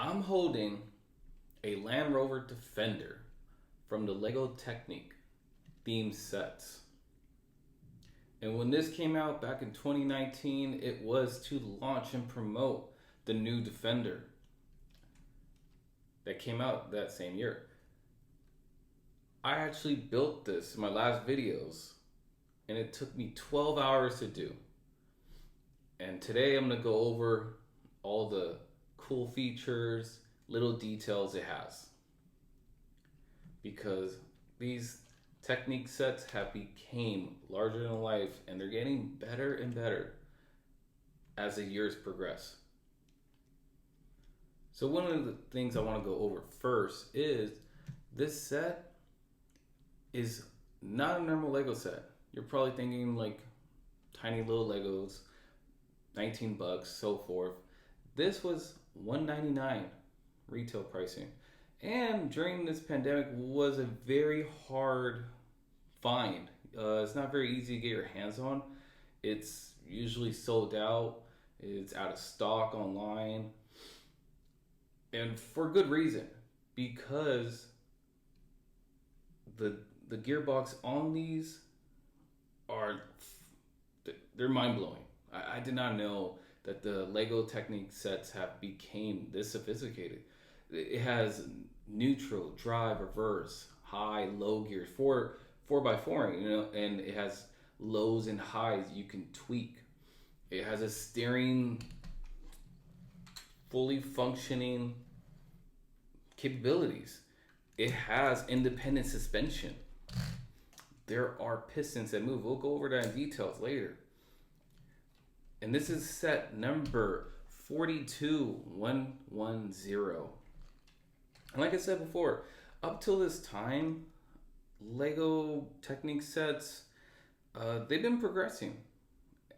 I'm holding a Land Rover Defender from the LEGO Technic theme sets. And when this came out back in 2019, it was to launch and promote the new Defender that came out that same year. I actually built this in my last videos, and it took me 12 hours to do. And today I'm going to go over all the cool features, little details it has. Because these Technic sets have become larger than life, and they're getting better and better as the years progress. So one of the things I want to go over first is this set is not a normal Lego set. You're probably thinking like tiny little Legos, 19 bucks, so forth. This was $199 retail pricing. And during this pandemic was a very hard find. It's not very easy to get your hands on. It's usually sold out. It's out of stock online. And for good reason. Because the gearbox on these they're mind-blowing. I did not know that the LEGO Technic sets have become this sophisticated. It has neutral, drive, reverse, high, low gears, 4x4, and it has lows and highs you can tweak. It has a steering, fully functioning capabilities. It has independent suspension. There are pistons that move. We'll go over that in details later. And this is set number 42110. And like I said before, up till this time, LEGO Technic sets, they've been progressing.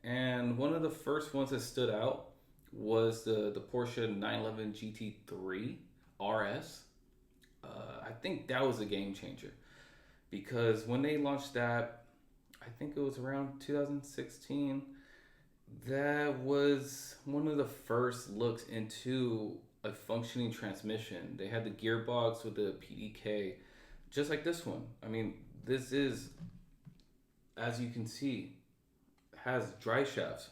And one of the first ones that stood out was the Porsche 911 GT3 RS. I think that was a game changer. Because when they launched that, I think it was around 2016, that was one of the first looks into a functioning transmission. They had the gearbox with the PDK, just like this one. I mean, this is, as you can see, has drive shafts,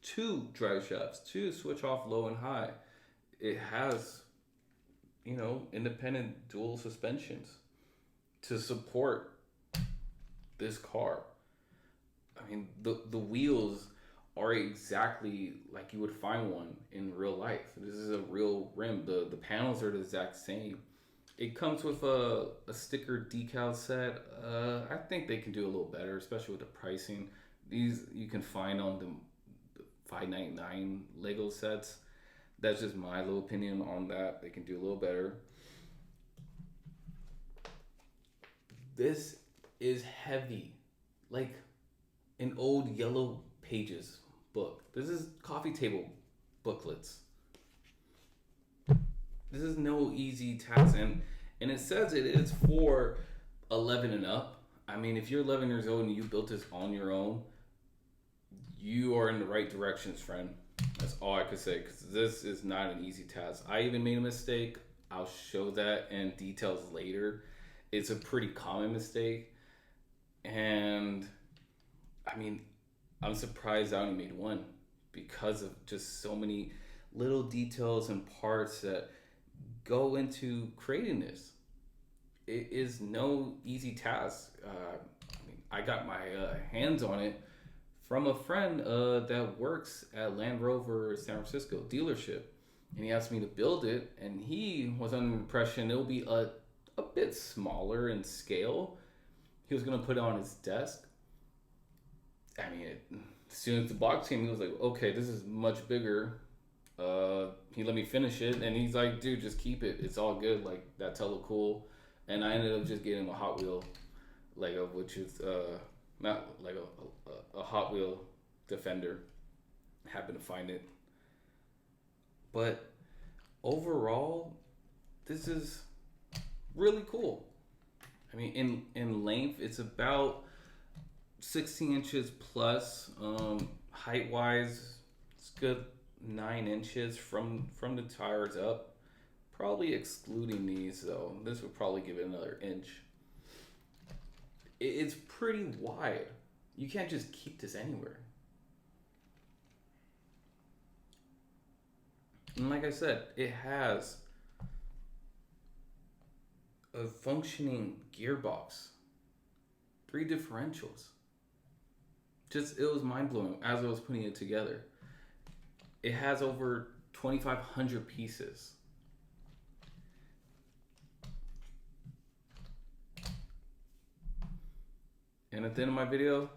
two drive shafts, two switch off low and high. It has, independent dual suspensions to support this car. I mean, the wheels are exactly like you would find one in real life. This is a real rim. The panels are the exact same. It comes with a sticker decal set. I think they can do a little better, especially with the pricing. These you can find on the $5.99 Lego sets. That's just my little opinion on that. They can do a little better. This is heavy, like an old Yellow Pages book. This is coffee table booklets. This is no easy task, and it says it is for 11 and up. I mean, if you're 11 years old and you built this on your own, you are in the right directions, friend. That's all I could say, because this is not an easy task. I even made a mistake. I'll show that in details later. It's a pretty common mistake, and I mean, I'm surprised I only made one because of just so many little details and parts that go into creating this. It is no easy task. I got my hands on it from a friend that works at Land Rover San Francisco dealership, and he asked me to build it, and he was under the impression it'll be a bit smaller in scale. He was going to put it on his desk. I mean, as soon as the box came, he was like, okay, this is much bigger. He let me finish it, and he's like, dude, just keep it. It's all good. Like, that's hella cool. And I ended up just getting a Hot Wheel Lego, which is not Lego, a Hot Wheel Defender. I happened to find it. But overall, this is really cool. I mean, in length, it's about 16 inches plus. Height wise, it's good 9 inches from the tires up. Probably excluding these though, this would probably give it another inch. It's pretty wide. You can't just keep this anywhere. And like I said, it has a functioning gearbox, 3 differentials. Just, it was mind blowing as I was putting it together. It has over 2,500 pieces. And at the end of my video,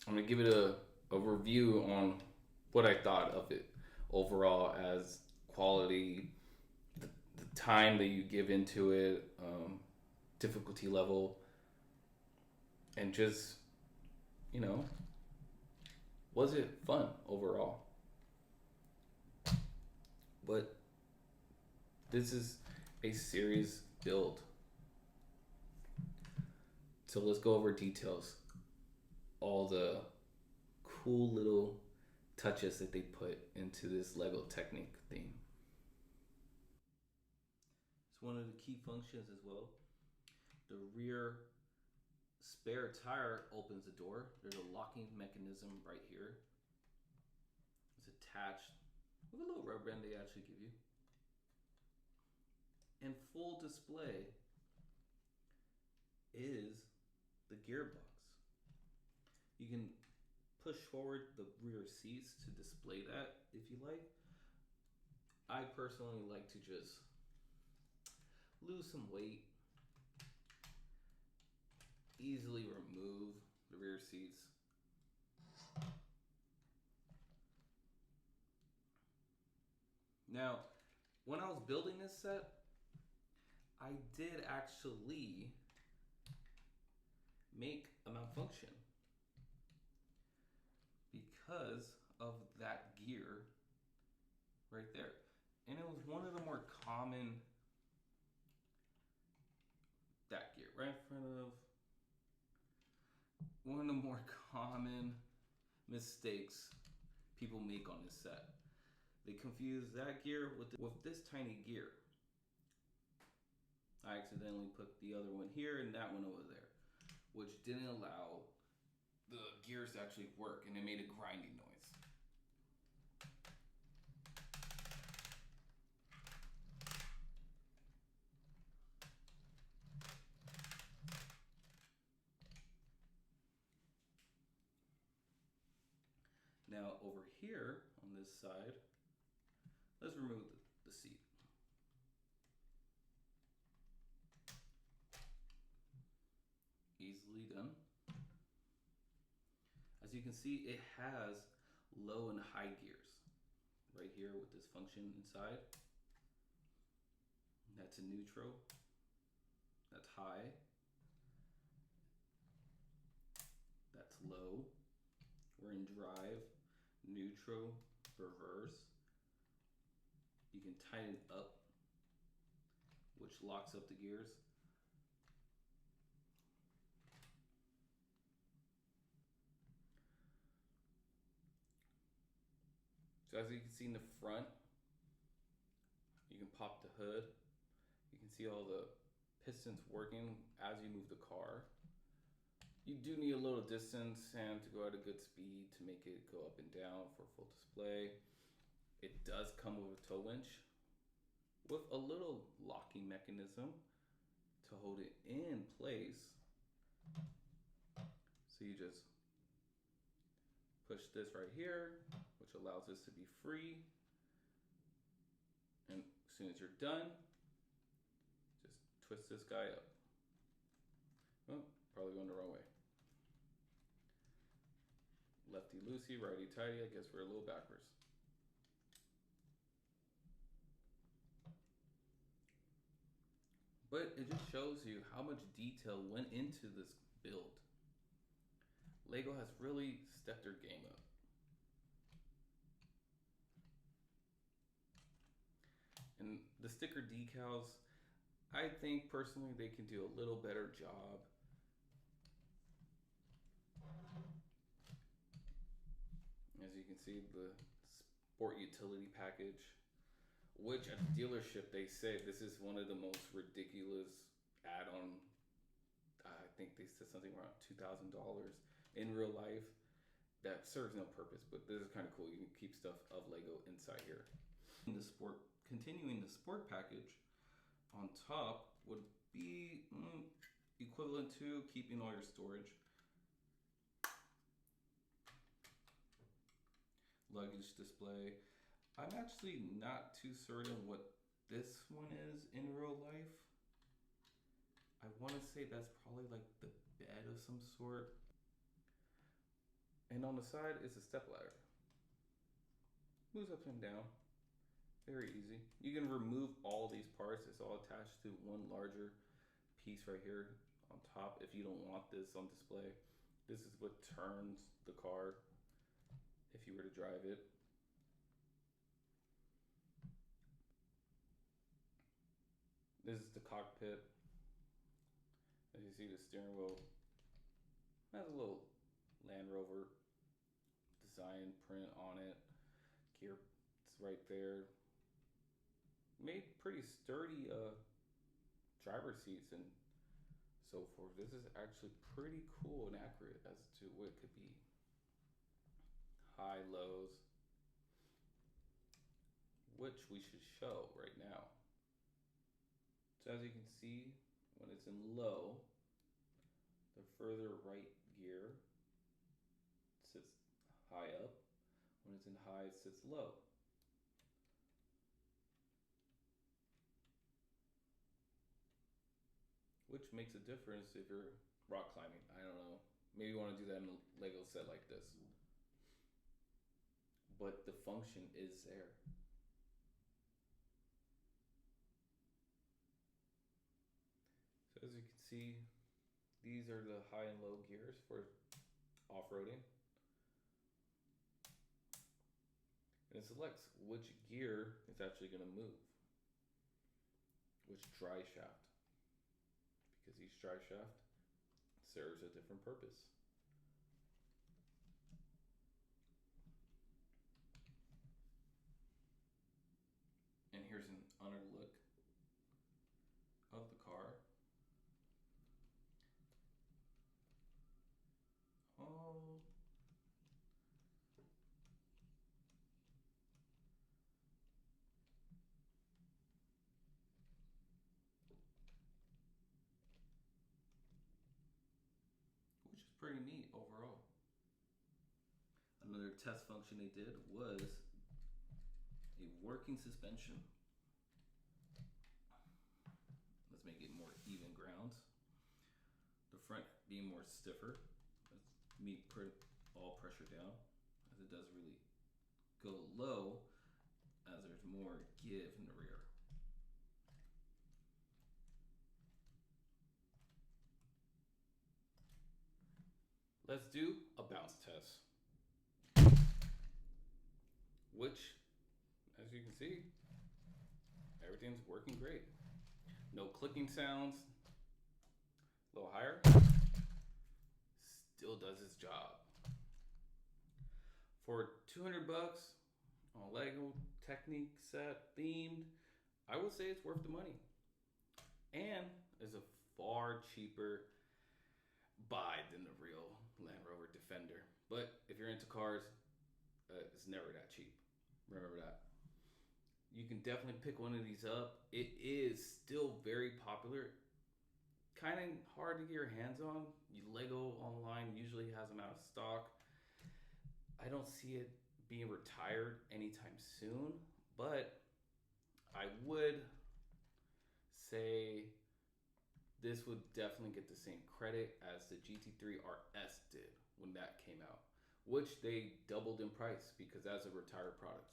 I'm gonna give it a review on what I thought of it overall, as quality, the time that you give into it, difficulty level, and just, you know, was it fun overall? But this is a serious build. So let's go over details. All the cool little touches that they put into this LEGO Technic theme. It's one of the key functions as well. The rear spare tire opens the door. There's a locking mechanism right here. It's attached with a little rubber band they actually give you. And full display is the gearbox. You can push forward the rear seats to display that if you like. I personally like to just lose some weight, easily remove the rear seats. Now, when I was building this set, I did actually make a malfunction because of that gear right there. And it was one of the more common, that gear right in front of, one of the more common mistakes people make on this set. They confuse that gear with this tiny gear. I accidentally put the other one here and that one over there, which didn't allow the gears to actually work, and it made a grinding noise. Now over here on this side, let's remove the seat. Easily done. As you can see, it has low and high gears right here with this function inside. That's a neutral, that's high, that's low. We're in drive, neutral, reverse. You can tighten up, which locks up the gears. So as you can see in the front, you can pop the hood. You can see all the pistons working as you move the car. You do need a little distance and to go at a good speed to make it go up and down for full display. It does come with a tow winch with a little locking mechanism to hold it in place. So you just push this right here, which allows this to be free. And as soon as you're done, just twist this guy up. Oh, probably going the wrong way. Lefty loosey, righty tighty. I guess we're a little backwards. But it just shows you how much detail went into this build. LEGO has really stepped their game up. And the sticker decals, I think personally they can do a little better job. As you can see, the sport utility package which at the dealership they say this is one of the most ridiculous add-on. I think they said something around $2,000 in real life that serves no purpose, but this is kind of cool. You can keep stuff of Lego inside here. Continuing the sport package on top would be equivalent to keeping all your storage. Luggage display. I'm actually not too certain what this one is in real life. I want to say that's probably like the bed of some sort. And on the side is a step ladder. Moves up and down. Very easy. You can remove all these parts. It's all attached to one larger piece right here on top if you don't want this on display. This is what turns the car if you were to drive it. This is the cockpit. As you see, the steering wheel has a little Land Rover design print on it. Gear is right there. Made pretty sturdy driver seats and so forth. This is actually pretty cool and accurate as to what it could be. High, lows, which we should show right now. So as you can see, when it's in low, the further right gear sits high up. When it's in high, it sits low. Which makes a difference if you're rock climbing. I don't know. Maybe you want to do that in a Lego set like this. But the function is there. So as you can see, these are the high and low gears for off-roading. And it selects which gear is actually going to move, which drive shaft, because each drive shaft serves a different purpose. And here's an under look of the car. Oh. Which is pretty neat overall. Another test function they did was a working suspension. Let's make it more even grounds. The front being more stiffer. Let's put all pressure down, as it does really go low as there's more give in the rear. Let's do a bounce test, which, as you can see, everything's working great. No clicking sounds. A little higher. Still does its job. For $200 on a LEGO Technic set themed, I would say it's worth the money. And is a far cheaper buy than the real Land Rover Defender. But if you're into cars, it's never that cheap. Remember that. You can definitely pick one of these up. It is still very popular. Kind of hard to get your hands on. Lego online usually has them out of stock. I don't see it being retired anytime soon, but I would say this would definitely get the same credit as the GT3 RS did when that came out, which they doubled in price because that's a retired product.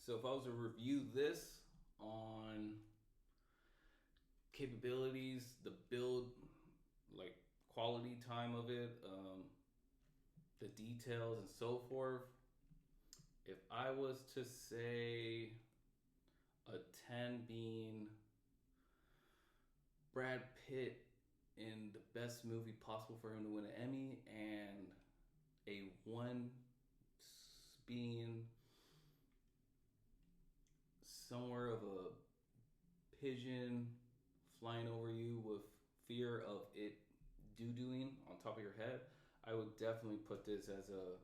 So if I was to review this on capabilities, the build, like quality time of it, the details and so forth, if I was to say a 10 being Brad Pitt in the best movie possible for him to win an Emmy, and a 1 being somewhere of a pigeon flying over you with fear of it doo-dooing on top of your head, I would definitely put this as a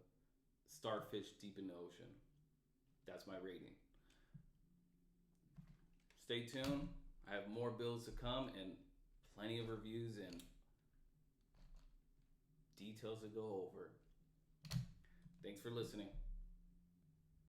starfish deep in the ocean. That's my rating. Stay tuned. I have more builds to come and plenty of reviews and details to go over. Thanks for listening.